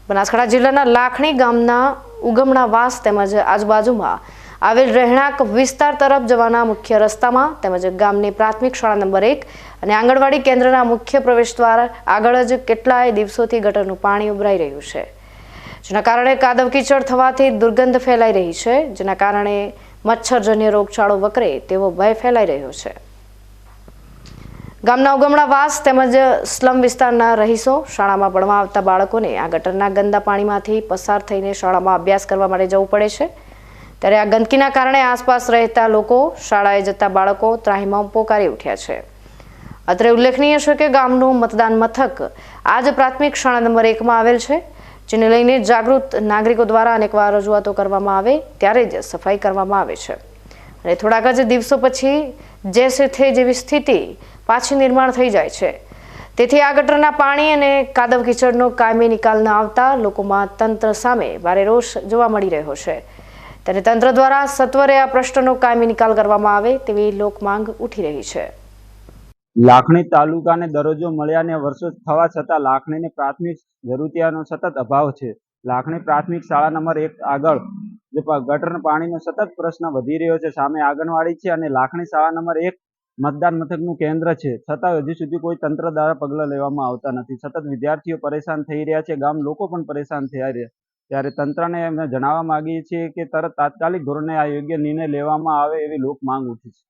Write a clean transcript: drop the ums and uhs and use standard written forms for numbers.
બનાસકાંઠા જિલ્લાના લાખણી ગામના ઉગમણા વાસ તેમજ આજુબાજુમાં આવેલ રહેણાંક વિસ્તાર તરફ જવાના મુખ્ય રસ્તામાં તેમજ ગામની પ્રાથમિક શાળા નંબર 1 અને આંગણવાડી કેન્દ્રના મુખ્ય પ્રવેશદ્વાર આગળ જ કેટલાય દિવસોથી ગટરનું પાણી ઉભરાઈ રહ્યું છે, જેના કારણે કાદવ કીચડ થવાથી દુર્ગંધ ફેલાઈ રહી છે, જેના કારણે મચ્છરજન્ય રોગચાળો વકરે તેવો ભય ફેલાઈ રહ્યો છે। ગામના ઉગમણા વાસ તેમજ સ્લમ વિસ્તારના રહીશો શાળામાં ભણવા આવતા બાળકોને આ ગટરના ગંદા પાણીમાંથી પસાર થઈને શાળામાં અભ્યાસ કરવા માટે જવું પડે છે, ત્યારે આ ગંદકીના કારણે આસપાસ રહેતા લોકો, શાળાએ જતા બાળકો ત્રાહિમામ પોકારી ઉઠ્યા છે। અત્રે ઉલ્લેખનીય છે કે ગામનું મતદાન મથક આજ પ્રાથમિક શાળા નંબર 1માં આવેલ છે, જેને લઈને જાગૃત નાગરિકો દ્વારા અનેકવાર રજૂઆતો કરવામાં આવે ત્યારે જ સફાઈ કરવામાં આવે છે અને થોડાક જ દિવસો પછી જેસે થે જેવી સ્થિતિ પાછી નિર્માણ થઈ જાય છે। તેથી આ ગટરના પાણી અને કાદવ કીચડનો કાયમી નિકાલ ન આવતા લોકોમાં તંત્ર સામે ભારે રોષ જોવા મળી રહ્યો છે, ત્યારે તંત્ર દ્વારા સત્વરે આ પ્રશ્નનો કાયમી નિકાલ કરવામાં આવે તેવી લોકમાંગ ઉઠી રહી છે। લાખણી તાલુકાને દરજ્જો મળ્યાને વર્ષો થવા છતાં લાખણીની પ્રાથમિક જરૂરિયાતનો સતત અભાવ છે। લાખણી પ્રાથમિક શાળા નંબર 1 આગળ ગટરના પાણીનો સતત પ્રશ્ન વધી રહ્યો છે। સામે આંગણવાડી છે અને લાખણી શાળા નંબર 1 મતદાન મથકનું કેન્દ્ર છે, છતાં હજી સુધી કોઈ તંત્ર દ્વારા પગલાં લેવામાં આવતા નથી। સતત વિદ્યાર્થીઓ પરેશાન થઈ રહ્યા છે, ગામ લોકો પણ પરેશાન થયા છે, ત્યારે તંત્રને અમે જણાવવા માંગીએ છીએ કે તરત તાત્કાલિક ધોરણે આ યોગ્ય નિર્ણય લેવામાં આવે એવી લોક માંગ ઉઠી છે।